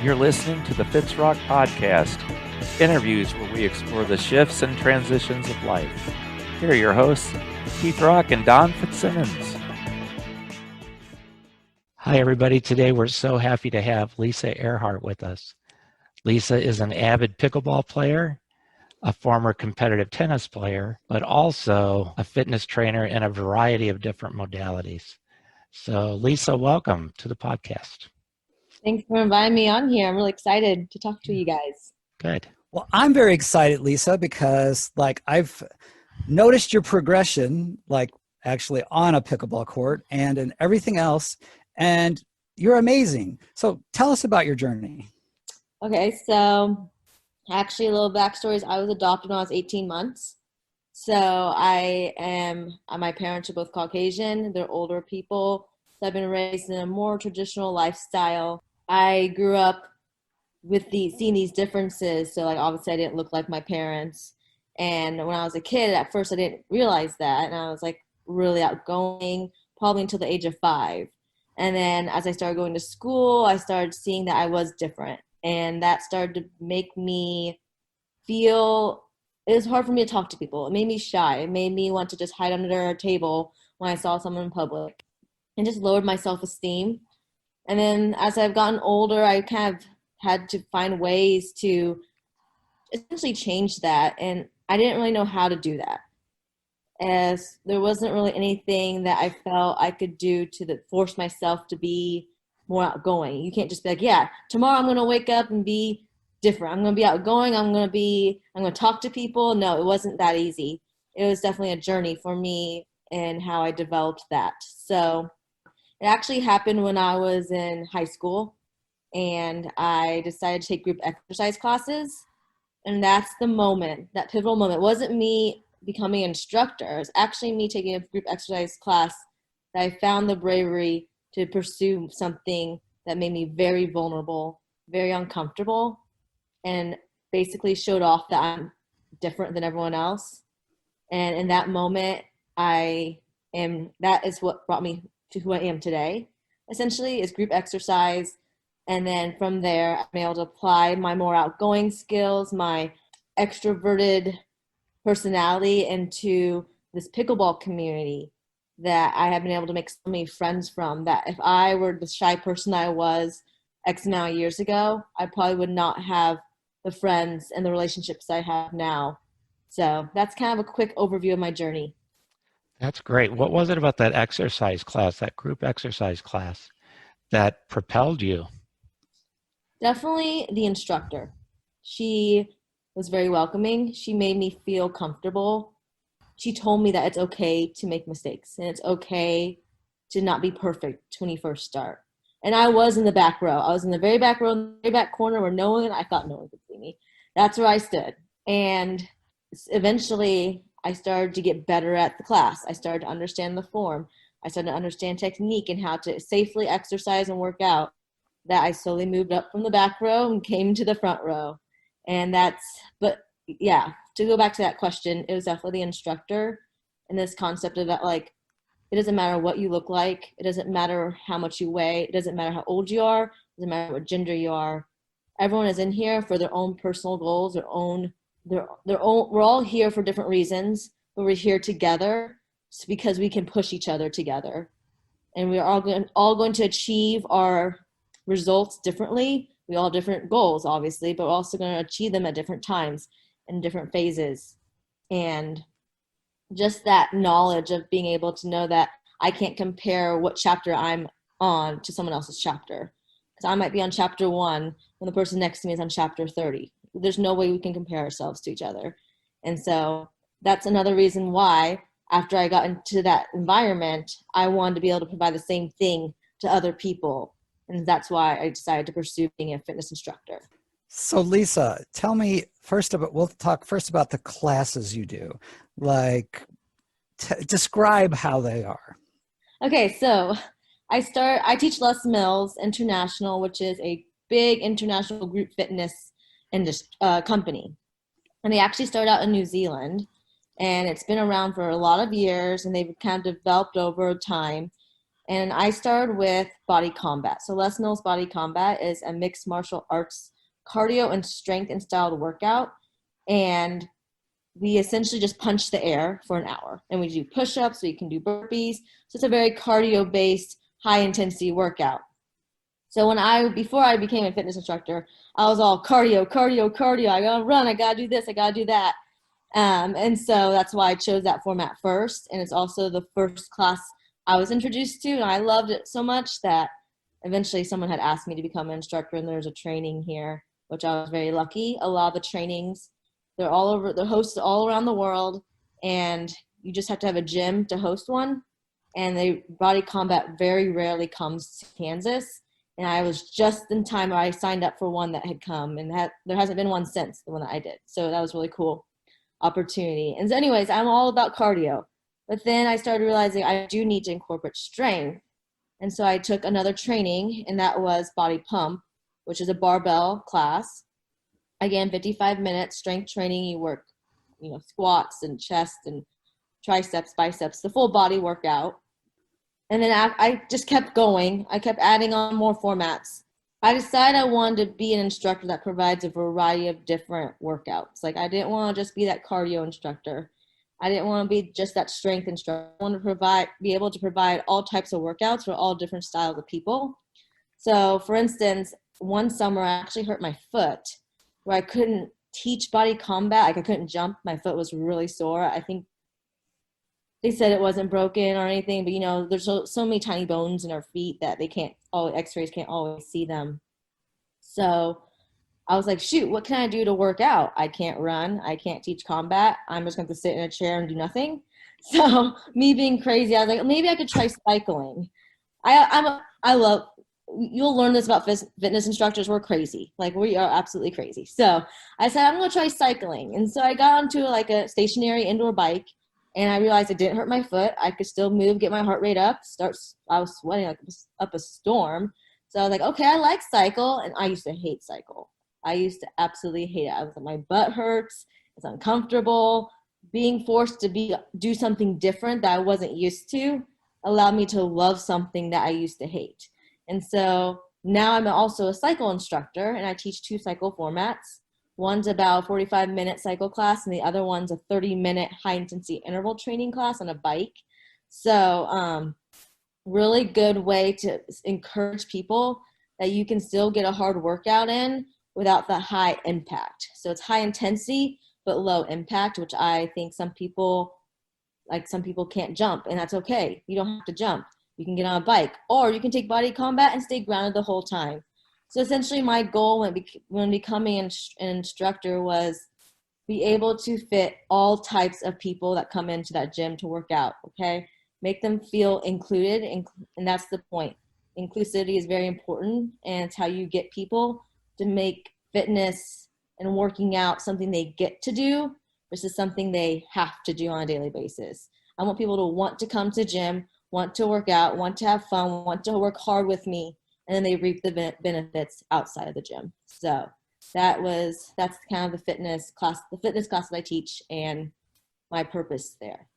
You're listening to the Fitzrock Podcast, interviews where we explore the shifts and transitions of life. Here are your hosts, Keith Rock and Don Fitzsimmons. Hi, everybody. Today we're so happy to have Lisa Erhart with us. Lisa is an avid pickleball player, a former competitive tennis player, but also a fitness trainer in a variety of different modalities. So, Lisa, welcome to the podcast. Thanks for inviting me on here. I'm really excited to talk to you guys. Good. Well, I'm very excited, Lisa, because I've noticed your progression, actually on a pickleball court and in everything else, and you're amazing. So tell us about your journey. Okay, so actually a little backstory is I was adopted when I was 18 months. So my parents are both Caucasian. They're older people. So I've been raised in a more traditional lifestyle. I grew up with seeing these differences. So obviously I didn't look like my parents. And when I was a kid, at first I didn't realize that. And I was really outgoing, probably until the age of 5. And then as I started going to school, I started seeing that I was different. And that started to make me feel, it was hard for me to talk to people. It made me shy. It made me want to just hide under a table when I saw someone in public. And just lowered my self-esteem. And then as I've gotten older, I kind of had to find ways to essentially change that. And I didn't really know how to do that, as there wasn't really anything that I felt I could do to force myself to be more outgoing. You can't just be yeah, tomorrow I'm going to wake up and be different. I'm going to be outgoing. I'm going to talk to people. No, it wasn't that easy. It was definitely a journey for me and how I developed that. So it actually happened when I was in high school, and I decided to take group exercise classes. And that's the moment, that pivotal moment. It wasn't me becoming an instructor. It was actually me taking a group exercise class that I found the bravery to pursue something that made me very vulnerable, very uncomfortable, and basically showed off that I'm different than everyone else. And in that moment, that is what brought me to who I am today, essentially, is group exercise. And then from there, I'm able to apply my more outgoing skills, my extroverted personality into this pickleball community that I have been able to make so many friends from, that if I were the shy person I was X amount of years ago, I probably would not have the friends and the relationships I have now. So that's kind of a quick overview of my journey. That's great. What was it about that exercise class, that group exercise class, that propelled you? Definitely the instructor. She was very welcoming. She made me feel comfortable. She told me that it's okay to make mistakes and it's okay to not be perfect when you first start. And I was in the back row. I was in the very back row, in the very back corner where I thought no one could see me. That's where I stood. And eventually I started to get better at the class. I started to understand the form. I started to understand technique and how to safely exercise and work out. That I slowly moved up from the back row and came to the front row. And to go back to that question, it was definitely the instructor and this concept of that, it doesn't matter what you look like. It doesn't matter how much you weigh. It doesn't matter how old you are. It doesn't matter what gender you are. Everyone is in here for their own personal goals, we're all here for different reasons, but we're here together because we can push each other together. And we're all going to achieve our results differently. We all have different goals, obviously, but we're also going to achieve them at different times and different phases. And just that knowledge of being able to know that I can't compare what chapter I'm on to someone else's chapter. Because I might be on chapter 1 when the person next to me is on chapter 30. There's no way we can compare ourselves to each other. And so that's another reason why, after I got into that environment, I wanted to be able to provide the same thing to other people. And that's why I decided to pursue being a fitness instructor. So Lisa, tell me we'll talk first about the classes you do. Describe how they are. Okay, so I teach Les Mills International, which is a big international group fitness company. And they actually started out in New Zealand, and it's been around for a lot of years, and they've kind of developed over time. And I started with body combat. So Les Mills Body Combat is a mixed martial arts cardio and strength and styled workout. And we essentially just punch the air for an hour. And we do push-ups, so you can do burpees. So it's a very cardio-based, high-intensity workout. So before I became a fitness instructor, I was all cardio, cardio, cardio. I gotta run, I gotta do this, I gotta do that. And so that's why I chose that format first. And it's also the first class I was introduced to. And I loved it so much that eventually someone had asked me to become an instructor, and there's a training here, which I was very lucky. A lot of the trainings, they're hosted all around the world, and you just have to have a gym to host one. And Body Combat very rarely comes to Kansas. And I was just in time. I signed up for one that had come, and there hasn't been one since the one that I did. So that was really cool opportunity. And so anyways, I'm all about cardio. But then I started realizing I do need to incorporate strength. And so I took another training, and that was Body Pump, which is a barbell class. Again, 55 minutes strength training. You work, squats and chest and triceps, biceps, the full body workout. And then I just kept going. I kept adding on more formats. I decided I wanted to be an instructor that provides a variety of different workouts. Like, I didn't want to just be that cardio instructor. I didn't want to be just that strength instructor. I wanted to be able to provide all types of workouts for all different styles of people. So, for instance, one summer I actually hurt my foot where I couldn't teach body combat. Like, I couldn't jump. My foot was really sore. I think they said it wasn't broken or anything, but there's so many tiny bones in our feet that x-rays can't always see them. So I was like, shoot, what can I do to work out? I can't run. I can't teach combat. I'm just going to sit in a chair and do nothing. So me being crazy, I was like, maybe I could try cycling. You'll learn this about fitness instructors. We're crazy. Like, we are absolutely crazy. So I said, I'm going to try cycling. And so I got onto like a stationary indoor bike, and I realized it didn't hurt my foot. I could still move, get my heart rate up. I was sweating like up a storm. So I was like, okay, I like cycle. And I used to hate cycle. I used to absolutely hate it. I was like, my butt hurts. It's uncomfortable. Being forced to do something different that I wasn't used to allowed me to love something that I used to hate. And so now I'm also a cycle instructor, and I teach 2 cycle formats. One's about a 45-minute cycle class, and the other one's a 30-minute high-intensity interval training class on a bike. So really good way to encourage people that you can still get a hard workout in without the high impact. So it's high intensity but low impact, which I think some people can't jump, and that's okay. You don't have to jump. You can get on a bike, or you can take body combat and stay grounded the whole time. So essentially my goal when becoming an instructor was be able to fit all types of people that come into that gym to work out, okay? Make them feel included, and that's the point. Inclusivity is very important, and it's how you get people to make fitness and working out something they get to do versus something they have to do on a daily basis. I want people to want to come to gym, want to work out, want to have fun, want to work hard with me, and then they reap the benefits outside of the gym. So that's kind of the fitness class that I teach and my purpose there.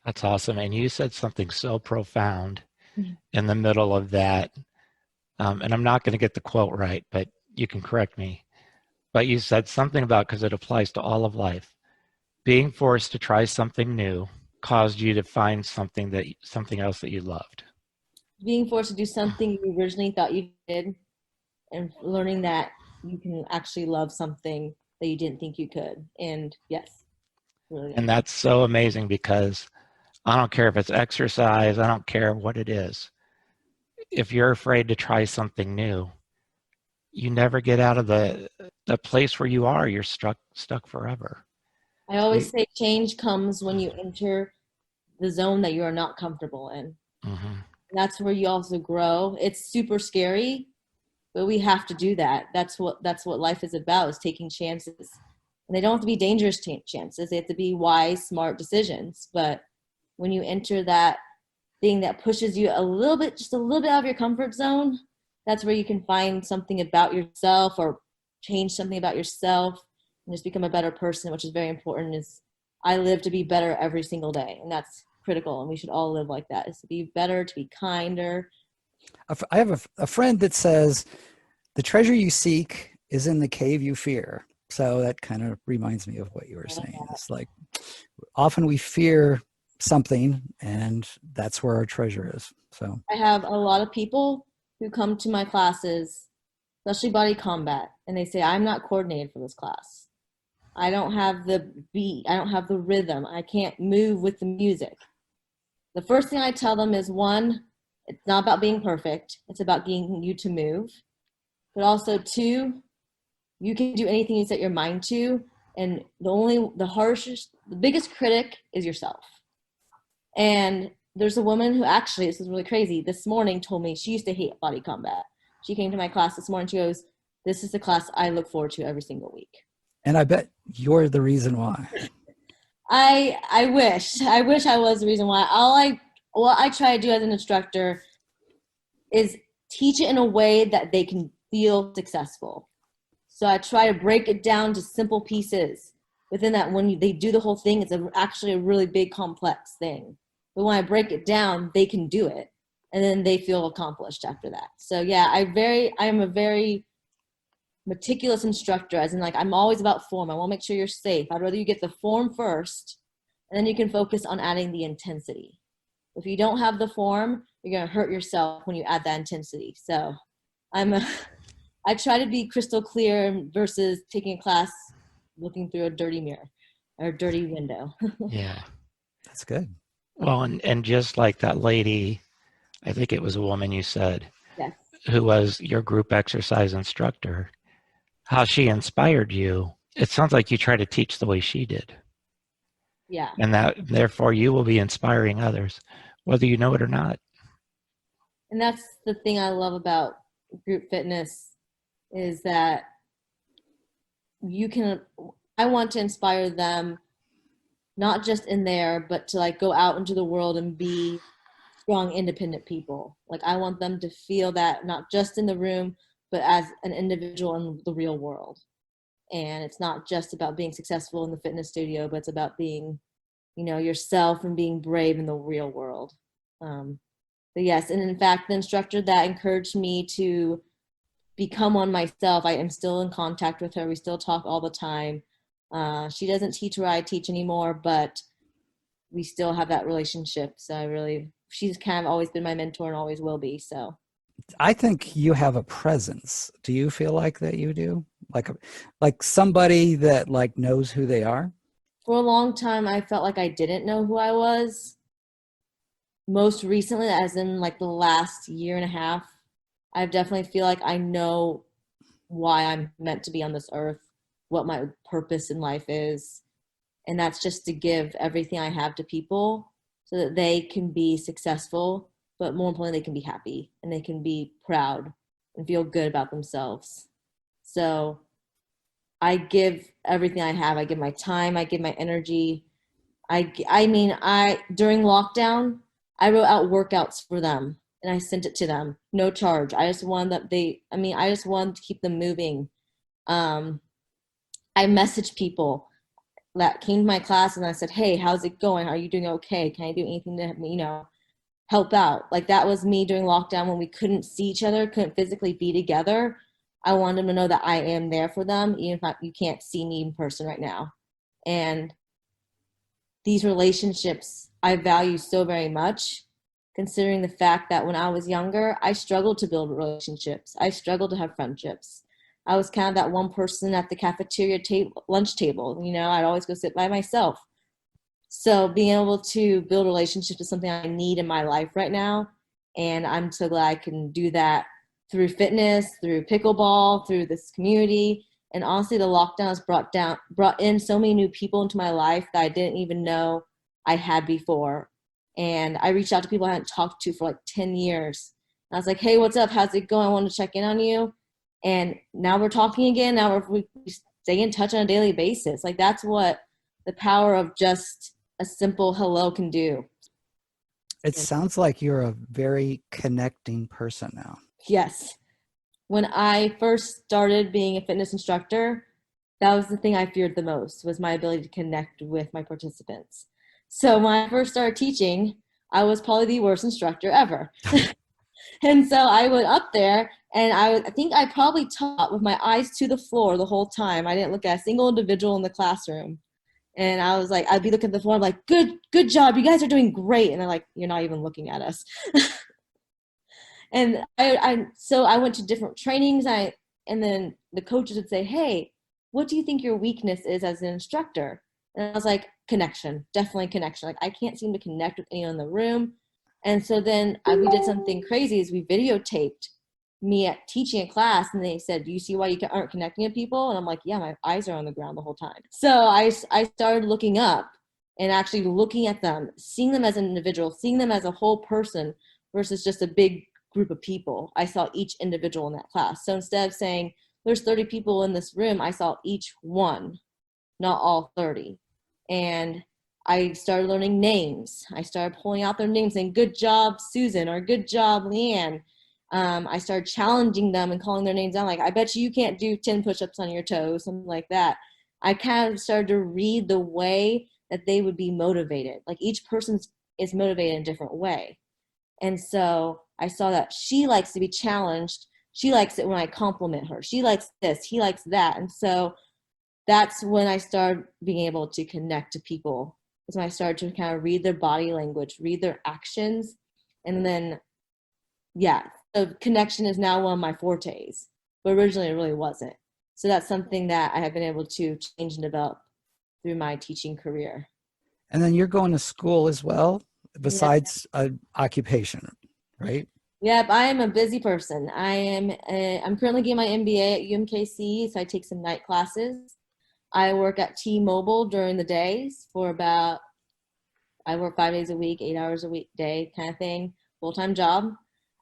That's awesome. And you said something so profound in the middle of that. And I'm not going to get the quote right, but you can correct me. But you said something about, because it applies to all of life, being forced to try something new caused you to find something else that you loved. Being forced to do something you originally thought you did, and learning that you can actually love something that you didn't think you could. And yes, really. And that's so amazing, because I don't care if it's exercise, I don't care what it is. If you're afraid to try something new, you never get out of the place where you are. You're stuck forever. I always say change comes when you enter the zone that you are not comfortable in. Mm-hmm. That's where you also grow. It's super scary, but we have to do that. That's what life is about, is taking chances. And they don't have to be dangerous chances. They have to be wise, smart decisions. But when you enter that thing that pushes you just a little bit out of your comfort zone, that's where you can find something about yourself or change something about yourself and just become a better person, which is very important. I live to be better every single day, and that's critical, and we should all live like that, is to be better, to be kinder. I have a friend that says, the treasure you seek is in the cave you fear. So that kind of reminds me of what you were saying. It's like often we fear something, and that's where our treasure is. So I have a lot of people who come to my classes, especially body combat, and they say, I'm not coordinated for this class. I don't have the beat. I don't have the rhythm. I can't move with the music. The first thing I tell them is, one, it's not about being perfect. It's about getting you to move. But also, two, you can do anything you set your mind to. And the biggest critic is yourself. And there's a woman who actually, this is really crazy, this morning told me she used to hate body combat. She came to my class this morning. She goes, this is the class I look forward to every single week. and I bet you're the reason why. I wish I was the reason why. What I try to do as an instructor is teach it in a way that they can feel successful. So I try to break it down to simple pieces. Within that, when they do the whole thing, it's actually a really big, complex thing. But when I break it down, they can do it, and then they feel accomplished after that. So yeah, I am a very meticulous instructor, as in, like, I'm always about form. I want to make sure you're safe. I'd rather you get the form first, and then you can focus on adding the intensity. If you don't have the form, you're going to hurt yourself when you add that intensity. So I try to be crystal clear versus taking a class looking through a dirty mirror or a dirty window. Yeah. That's good. Well, and just like that lady, I think it was a woman you said, Yes. who was your group exercise instructor, how she inspired you. It sounds like you try to teach the way she did. Yeah. And that therefore you will be inspiring others, whether you know it or not. And that's the thing I love about group fitness, is that I want to inspire them, not just in there, but to, like, go out into the world and be strong, independent people. Like, I want them to feel that, not just in the room, but as an individual in the real world. And it's not just about being successful in the fitness studio, but it's about being, yourself and being brave in the real world. But yes, and in fact, the instructor that encouraged me to become one myself, I am still in contact with her. We still talk all the time. She doesn't teach where I teach anymore, but we still have that relationship. So she's kind of always been my mentor and always will be. So I think you have a presence. Do you feel like that you do? Like somebody that, like, knows who they are? for a long time, I felt like I didn't know who I was. Most recently, as in like the last year and a half, I definitely feel like I know why I'm meant to be on this earth, what my purpose in life is. And that's just to give everything I have to people so that they can be successful, but more importantly, they can be happy and they can be proud and feel good about themselves. So I give everything I have. I give my time, I give my energy. During lockdown, I wrote out workouts for them and I sent it to them, no charge. I just wanted to keep them moving. I messaged people that came to my class and I said, hey, how's it going? Are you doing okay? Can I do anything to, help out? Like, that was me during lockdown when we couldn't see each other, couldn't physically be together. I wanted them to know that I am there for them, even if you can't see me in person right now. And these relationships I value so very much, considering the fact that when I was younger, I struggled to build relationships. I struggled to have friendships. I was kind of that one person at the cafeteria lunch table. I'd always go sit by myself. So being able to build relationships is something I need in my life right now. And I'm so glad I can do that through fitness, through pickleball, through this community. And honestly, the lockdown has brought in so many new people into my life that I didn't even know I had before. And I reached out to people I hadn't talked to for like 10 years. And I was like, hey, what's up? How's it going? I wanted to check in on you. And now we're talking again. Now we stay in touch on a daily basis. Like, that's what the power of just a simple hello can do. It sounds like you're a very connecting person now. Yes. When I first started being a fitness instructor, that was the thing I feared the most, was my ability to connect with my participants. So when I first started teaching, I was probably the worst instructor ever. And so I went up there and I think I probably taught with my eyes to the floor the whole time. I didn't look at a single individual in the classroom. And I was like, I'd be looking at the floor, like, good job. You guys are doing great. And they're like, you're not even looking at us. And so I went to different trainings. And then the coaches would say, hey, what do you think your weakness is as an instructor? And I was like, connection, definitely connection. Like, I can't seem to connect with anyone in the room. And so then we did something crazy is we videotaped me at teaching a class, and they said, do you see why you aren't connecting with people? And I'm like, yeah, my eyes are on the ground the whole time. So I started looking up and actually looking at them, seeing them as an individual, seeing them as a whole person versus just a big group of people. I saw each individual in that class. So instead of saying there's 30 people in this room, I saw each one, not all 30. And I started learning names. I started pulling out their names saying, good job, Susan, or good job, Leanne. I started challenging them and calling their names out. Like, I bet you can't do 10 push-ups on your toes, something like that. I kind of started to read the way that they would be motivated. Like, each person is motivated in a different way. And so I saw that she likes to be challenged. She likes it when I compliment her. She likes this. He likes that. And so that's when I started being able to connect to people. That's when I started to kind of read their body language, read their actions. And then, yeah, so connection is now one of my fortes, but originally it really wasn't. So that's something that I have been able to change and develop through my teaching career. And then you're going to school as well, besides occupation, right? Yep, I am a busy person. I'm currently getting my MBA at UMKC, so I take some night classes. I work at T-Mobile during the days I work 5 days a week, 8 hours a week day kind of thing, full-time job.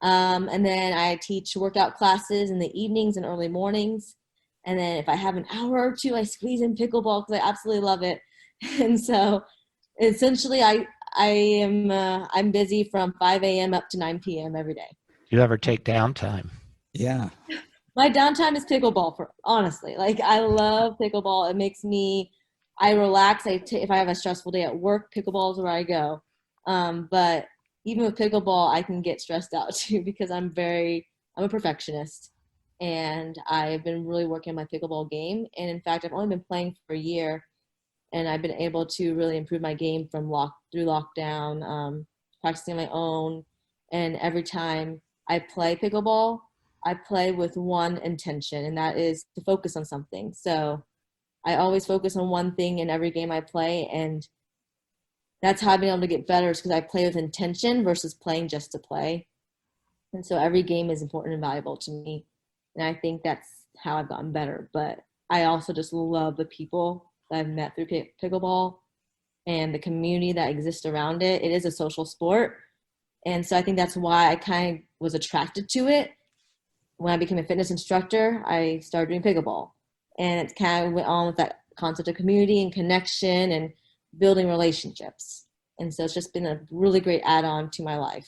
And then I teach workout classes in the evenings and early mornings. And then if I have an hour or two, I squeeze in pickleball because I absolutely love it. And so essentially I'm busy from 5 a.m. up to 9 p.m. every day. Do you ever take downtime? Yeah. My downtime is pickleball, honestly. Like, I love pickleball. It makes I relax. If I have a stressful day at work, pickleball is where I go. But even with pickleball, I can get stressed out too because I'm a perfectionist. And I've been really working on my pickleball game. And in fact, I've only been playing for a year, and I've been able to really improve my game through lockdown, practicing my own. And every time I play pickleball, I play with one intention, and that is to focus on something. So I always focus on one thing in every game I play, and that's how I've been able to get better, is because I play with intention versus playing just to play. And so every game is important and valuable to me, and I think that's how I've gotten better. But I also just love the people that I've met through pickleball and the community that exists around it. It is a social sport, and so I think that's why I kind of was attracted to it. When I became a fitness instructor, I started doing pickleball, and it kind of went on with that concept of community and connection and building relationships. And so it's just been a really great add-on to my life.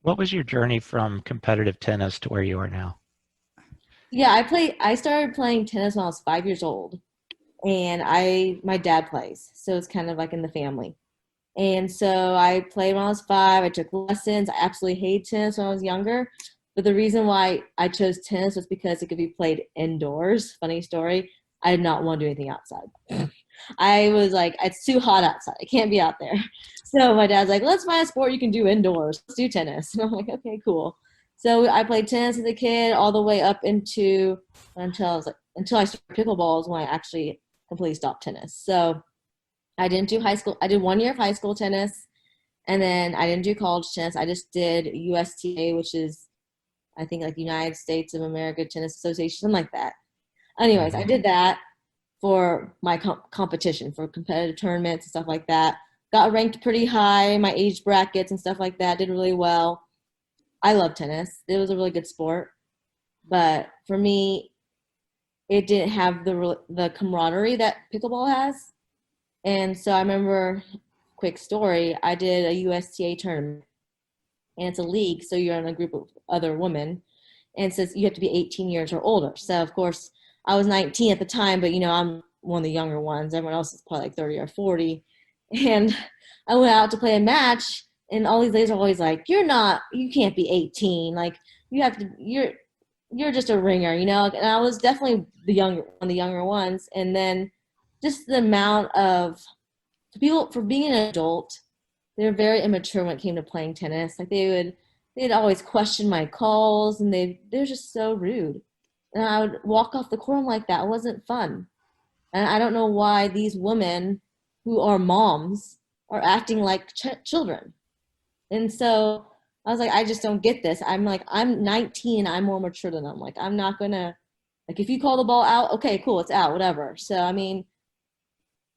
What was your journey from competitive tennis to where you are now? Yeah, I started playing tennis when I was 5 years old, and my dad plays, so it's kind of like in the family. And so I played when I was 5. I took lessons. I absolutely hated tennis when I was younger. But the reason why I chose tennis was because it could be played indoors. Funny story. I did not want to do anything outside. I was like, it's too hot outside. I can't be out there. So my dad's like, let's find a sport you can do indoors. Let's do tennis. And I'm like, okay, cool. So I played tennis as a kid all the way up until I started pickleball is when I actually completely stopped tennis. So I didn't do high school. I did 1 year of high school tennis, and then I didn't do college tennis. I just did USTA, which is, I think, like United States of America Tennis Association, something like that. Anyways, I did that for my competition, for competitive tournaments and stuff like that. Got ranked pretty high in my age brackets and stuff like that. Did really well. I love tennis. It was a really good sport. But for me, it didn't have the camaraderie that pickleball has. And so I remember, quick story, I did a USTA tournament. And it's a league, so you're in a group of other women. And it says you have to be 18 years or older. So, of course, I was 19 at the time, but, I'm one of the younger ones. Everyone else is probably like 30 or 40. And I went out to play a match, and all these ladies are always like, you can't be 18. Like, you're just a ringer, you know? And I was definitely one of the younger ones. And then just the amount of people, for being an adult, they're very immature when it came to playing tennis. Like, they'd always question my calls, and they're just so rude. And I would walk off the court like that. It wasn't fun. And I don't know why these women who are moms are acting like children. And so I was like, I just don't get this. I'm like, I'm 19. I'm more mature than them. Like, I'm not going to, like, if you call the ball out, okay, cool, it's out, whatever. So, I mean,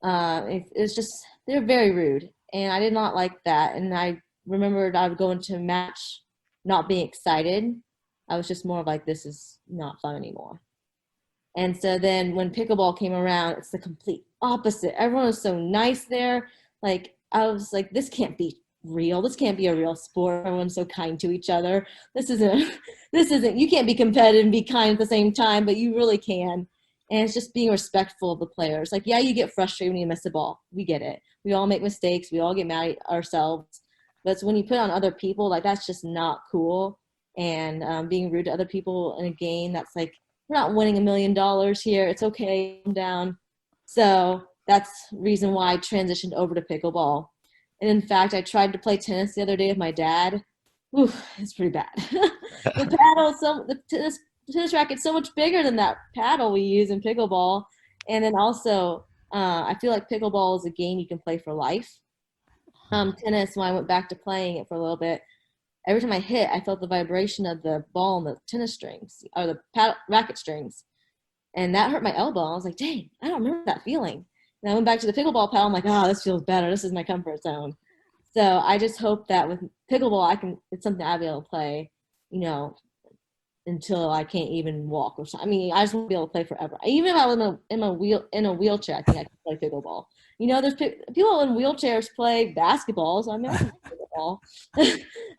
it's just, they're very rude. And I did not like that. And I remembered I would go into a match not being excited. I was just more of like, this is not fun anymore. And so then when pickleball came around, it's the complete opposite. Everyone was so nice there. Like, I was like, this can't be real. This can't be a real sport. Everyone's so kind to each other. You can't be competitive and be kind at the same time, but you really can. And it's just being respectful of the players. Like, yeah, you get frustrated when you miss the ball. We get it. We all make mistakes. We all get mad at ourselves. But it's when you put on other people, like, that's just not cool. And being rude to other people in a game, that's like, we're not winning $1 million here. It's okay, calm down. So that's the reason why I transitioned over to pickleball. And in fact, I tried to play tennis the other day with my dad. Ooh, it's pretty bad. The tennis racket's so much bigger than that paddle we use in pickleball. And then also, I feel like pickleball is a game you can play for life. Tennis, when I went back to playing it for a little bit, every time I hit, I felt the vibration of the ball and the tennis strings, or the racket strings. And that hurt my elbow. I was like, dang, I don't remember that feeling. And I went back to the pickleball paddle. I'm like, oh, this feels better. This is my comfort zone. So I just hope that with pickleball, it's something I'll be able to play, you know, until I can't even walk or something. I mean, I just want to be able to play forever. Even if I was in a wheelchair, I think I could play pickleball. You know, there's people in wheelchairs play basketball, so I mean, I can play pickleball.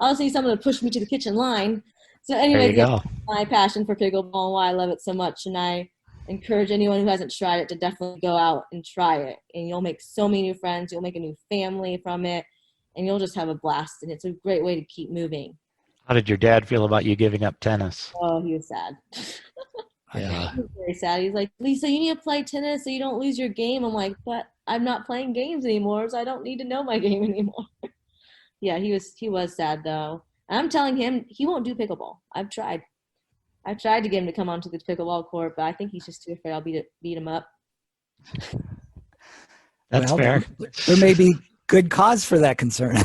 I'll see someone to push me to the kitchen line. So anyway, that's my passion for pickleball and why I love it so much. And I encourage anyone who hasn't tried it to definitely go out and try it. And you'll make so many new friends. You'll make a new family from it. And you'll just have a blast. And it's a great way to keep moving. How did your dad feel about you giving up tennis? Oh, he was sad. Yeah. He was very sad. He's like, Lisa, you need to play tennis so you don't lose your game. I'm like, but I'm not playing games anymore, so I don't need to know my game anymore. Yeah, he was sad though. I'm telling him he won't do pickleball. I've tried to get him to come onto the pickleball court, but I think he's just too afraid I'll beat him up. That's fair. There may be good cause for that concern.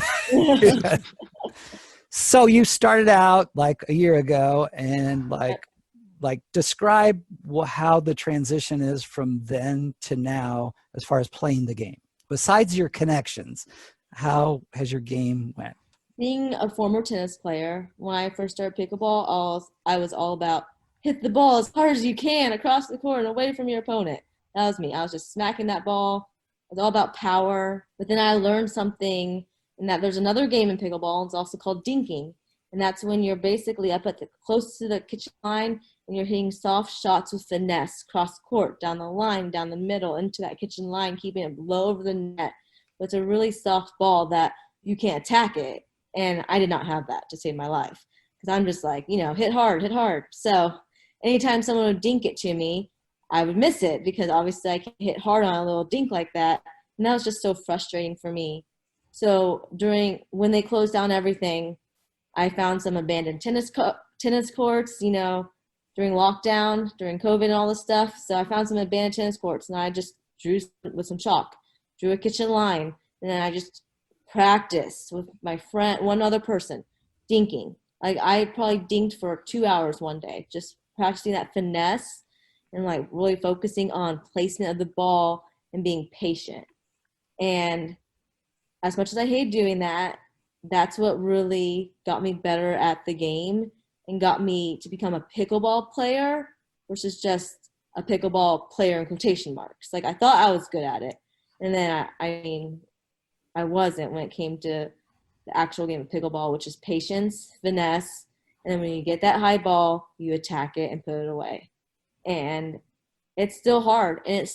So you started out like a year ago, and like describe how the transition is from then to now as far as playing the game. Besides your connections, how has your game went? Being a former tennis player, when I first started pickleball, I was all about hit the ball as hard as you can across the court and away from your opponent. That was me. I was just smacking that ball. It was all about power. But then I learned something, and that there's another game in pickleball. It's also called dinking. And that's when you're basically up at close to the kitchen line, and you're hitting soft shots with finesse cross court, down the line, down the middle, into that kitchen line, keeping it low over the net. But it's a really soft ball that you can't attack it. And I did not have that to save my life, because I'm just like, hit hard, hit hard. So anytime someone would dink it to me, I would miss it, because obviously I can't hit hard on a little dink like that. And that was just so frustrating for me. So when they closed down everything, I found some abandoned tennis courts, during lockdown, during COVID and all this stuff. So I found some abandoned tennis courts, and I just drew with some chalk, drew a kitchen line, and then I just practiced with my friend, one other person, dinking. Like, I probably dinked for 2 hours one day, just practicing that finesse and like really focusing on placement of the ball and being patient. And as much as I hate doing that, that's what really got me better at the game and got me to become a pickleball player versus just a pickleball player in quotation marks. Like, I thought I was good at it. And then I wasn't when it came to the actual game of pickleball, which is patience, finesse, and then when you get that high ball, you attack it and put it away. And it's still hard, and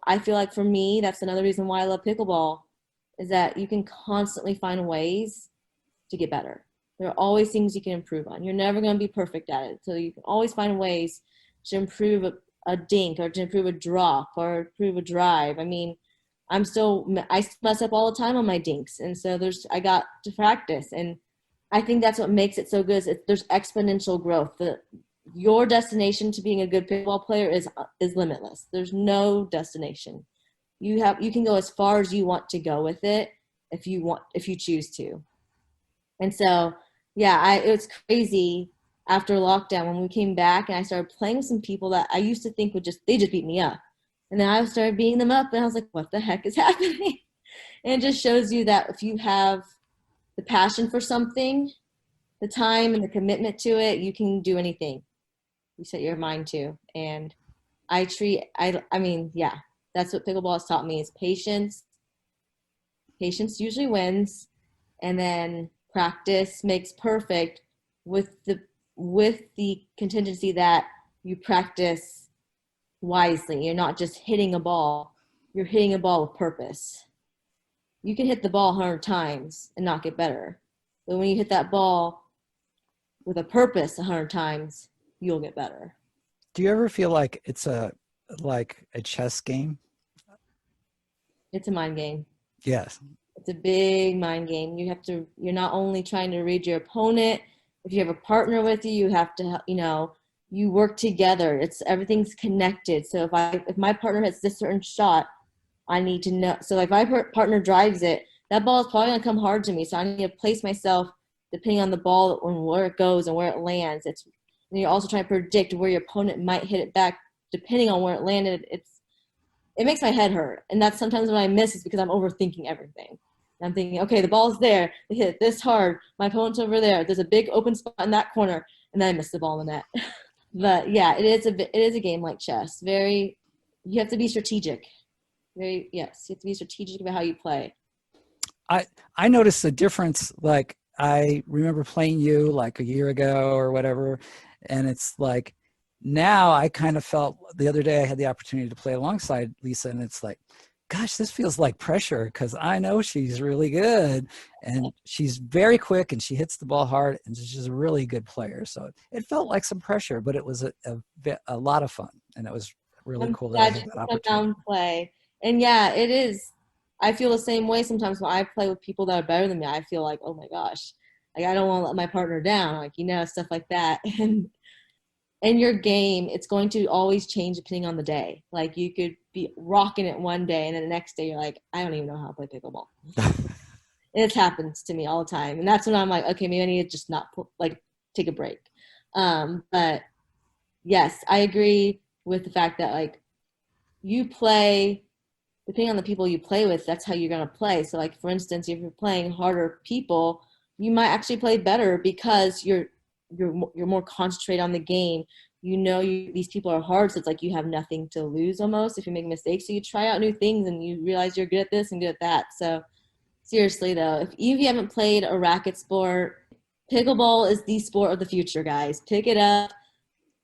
I feel like for me, that's another reason why I love pickleball, is that you can constantly find ways to get better. There are always things you can improve on. You're never going to be perfect at it. So you can always find ways to improve a dink, or to improve a drop, or improve a drive. I mean, I mess up all the time on my dinks. And so I got to practice. And I think that's what makes it so good. There's exponential growth. Your destination to being a good pickleball player is limitless. There's no destination. You can go as far as you want to go with it if you choose to. And so, yeah, it was crazy after lockdown when we came back and I started playing with some people that I used to think they just beat me up. And then I started beating them up and I was like, what the heck is happening? And it just shows you that if you have the passion for something, the time and the commitment to it, you can do anything you set your mind to. And I mean, yeah, that's what pickleball has taught me is patience. Patience usually wins. And then practice makes perfect with the contingency that you practice wisely. You're not just hitting a ball. You're hitting a ball with purpose. You can hit the ball 100 times and not get better. But when you hit that ball with a purpose 100 times, you'll get better. Do you ever feel like it's like a chess game? It's a mind game. Yes. It's a big mind game. You're not only trying to read your opponent. If you have a partner with you, you have to, you work together. Everything's connected. So if my partner hits this certain shot, I need to know. So if my partner drives it, that ball is probably going to come hard to me. So I need to place myself depending on the ball and where it goes and where it lands. And you're also trying to predict where your opponent might hit it back depending on where it landed. It makes my head hurt. And that's sometimes when I miss is because I'm overthinking everything. And I'm thinking, okay, the ball's there. They hit it this hard. My opponent's over there. There's a big open spot in that corner. And then I miss the ball in the net. But yeah, it is a game like chess. You have to be strategic. You have to be strategic about how you play. I noticed a difference. Like I remember playing you like a year ago or whatever. And it's like, now I kind of felt the other day I had the opportunity to play alongside Lisa, and it's like, gosh, this feels like pressure because I know she's really good and she's very quick and she hits the ball hard and she's a really good player. So it felt like some pressure, but it was a lot of fun, and it was really cool that I had that opportunity. Play. And yeah, it is. I feel the same way sometimes when I play with people that are better than me. I feel like, oh my gosh, like I don't want to let my partner down, like, stuff like that. And your game, it's going to always change depending on the day. Like you could be rocking it one day and then the next day you're like, I don't even know how to play pickleball. It happens to me all the time. And that's when I'm like, okay, maybe I need to just not take a break. But yes, I agree with the fact that like you play, depending on the people you play with, that's how you're going to play. So like, for instance, if you're playing harder people, you might actually play better because you're more concentrated on the game. These people are hard, so it's like you have nothing to lose almost if you make mistakes. So you try out new things and you realize you're good at this and good at that. So seriously though, if you haven't played a racket sport, pickleball is the sport of the future, guys. Pick it up,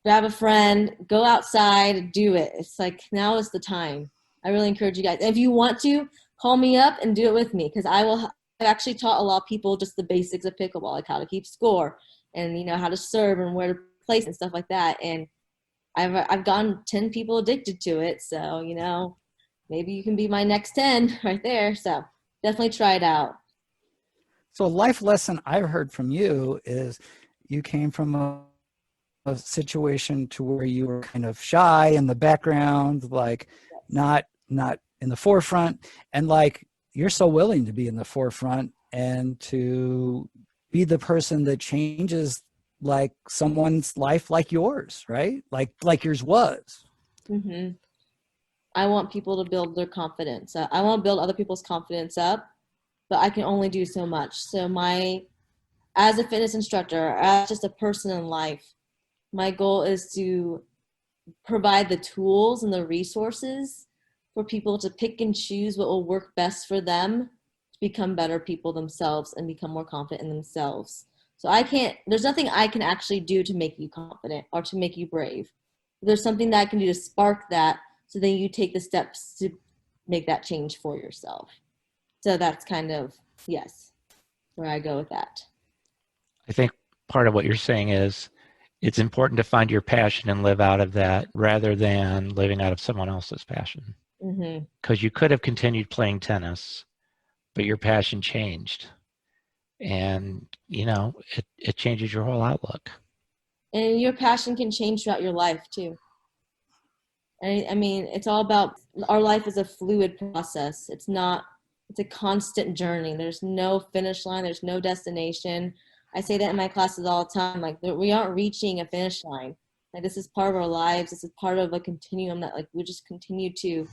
grab a friend, go outside, do it. It's like now is the time. I really encourage you guys. And if you want to, call me up and do it with me because I've actually taught a lot of people just the basics of pickleball, like how to keep score and how to serve and where to place and stuff like that. And I've gotten 10 people addicted to it. So, maybe you can be my next 10 right there. So definitely try it out. So a life lesson I've heard from you is you came from a situation to where you were kind of shy in the background, like not in the forefront, and like you're so willing to be in the forefront and to be the person that changes like someone's life like yours, right? Like yours was. Mm-hmm. I want people to build their confidence. I want to build other people's confidence up, but I can only do so much. So as a fitness instructor, as just a person in life, my goal is to provide the tools and the resources for people to pick and choose what will work best for them to become better people themselves and become more confident in themselves. So there's nothing I can actually do to make you confident or to make you brave. There's something that I can do to spark that so then you take the steps to make that change for yourself. So that's kind of, yes, where I go with that. I think part of what you're saying is it's important to find your passion and live out of that rather than living out of someone else's passion. Because you could have continued playing tennis, but your passion changed. And, it changes your whole outlook. And your passion can change throughout your life too. And I mean, it's all about, our life is a fluid process. It's a constant journey. There's no finish line. There's no destination. I say that in my classes all the time. Like, we aren't reaching a finish line. Like, this is part of our lives. This is part of a continuum that, like, we just continue to,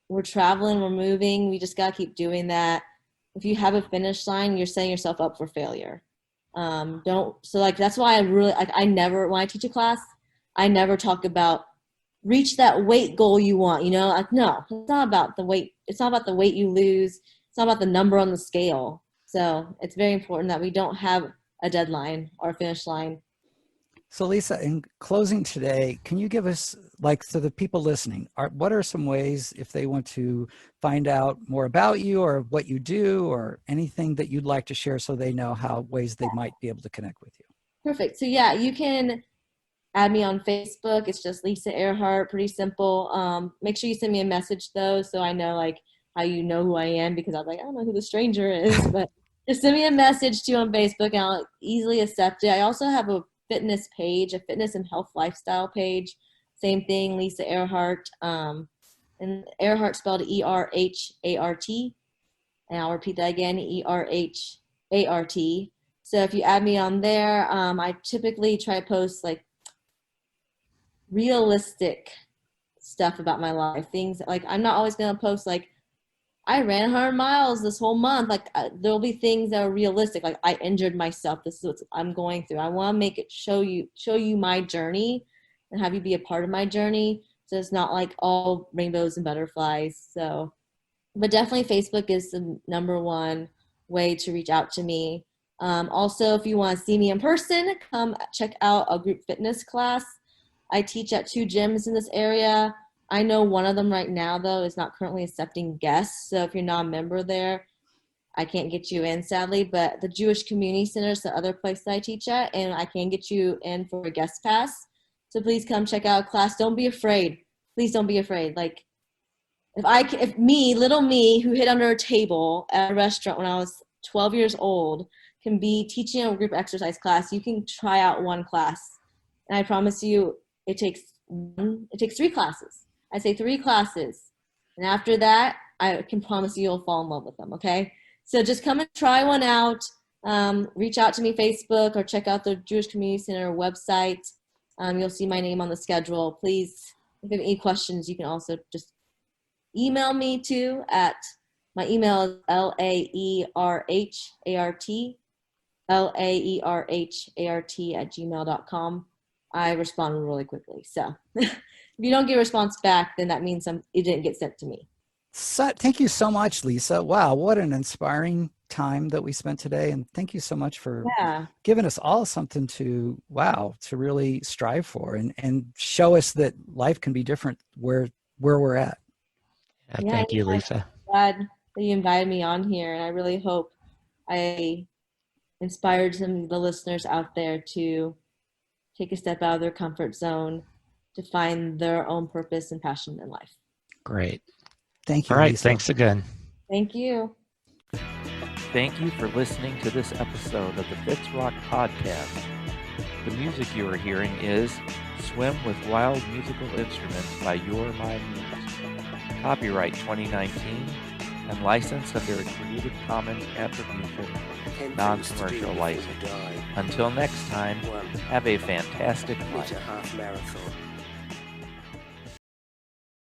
we're traveling, we're moving. We just got to keep doing that. If you have a finish line, you're setting yourself up for failure. That's why I really, like, when I teach a class, I never talk about reach that weight goal you want, like, no, it's not about the weight. It's not about the weight you lose. It's not about the number on the scale. So it's very important that we don't have a deadline or a finish line. So Lisa, in closing today, can you give us, like, so the people listening, what are some ways if they want to find out more about you or what you do or anything that you'd like to share so they know how ways they might be able to connect with you? Perfect. So yeah, you can add me on Facebook. It's just Lisa Erhart, pretty simple. Make sure you send me a message though, so I know, like, how you know who I am, because I was like, I don't know who the stranger is, but just send me a message too on Facebook and I'll easily accept it. I also have a fitness page, a fitness and health lifestyle page. Same thing, Lisa Erhart. And Erhart spelled E-R-H-A-R-T. And I'll repeat that again, E-R-H-A-R-T. So if you add me on there, I typically try to post, like, realistic stuff about my life. Things like, I'm not always going to post, like, I ran 100 miles this whole month. Like, there'll be things that are realistic. Like, I injured myself. This is what I'm going through. I want to make it show you my journey and have you be a part of my journey. So it's not like all rainbows and butterflies. So, but definitely Facebook is the number one way to reach out to me. Also, if you want to see me in person, come check out a group fitness class. I teach at 2 gyms in this area. I know one of them right now, though, is not currently accepting guests. So if you're not a member there, I can't get you in, sadly. But the Jewish Community Center is the other place that I teach at, and I can get you in for a guest pass. So please come check out a class. Don't be afraid. Please don't be afraid. Like, little me, who hid under a table at a restaurant when I was 12 years old, can be teaching a group exercise class, you can try out one class. And I promise you, it takes 3 classes. I say 3 classes. And after that, I can promise you'll fall in love with them, okay? So just come and try one out. Reach out to me Facebook or check out the Jewish Community Center website. You'll see my name on the schedule. Please, if you have any questions, you can also just email me too at, my email is laerhart@gmail.com. I respond really quickly. So if you don't get a response back, then that means it didn't get sent to me. So, thank you so much, Lisa. Wow, what an inspiring time that we spent today. And thank you so much for giving us all something to really strive for and show us that life can be different where we're at. Thank you, Lisa. I'm glad that you invited me on here. And I really hope I inspired some of the listeners out there to take a step out of their comfort zone to find their own purpose and passion in life. Great. Thank you, All right. Lisa. Thanks again. Thank you. Thank you for listening to this episode of the Fitz Rock Podcast. The music you are hearing is Swim with Wild Musical Instruments by Your My Muse. Copyright 2019 and licensed under a Creative Commons Attribution Non-Commercial License. Until next time, have a fantastic life.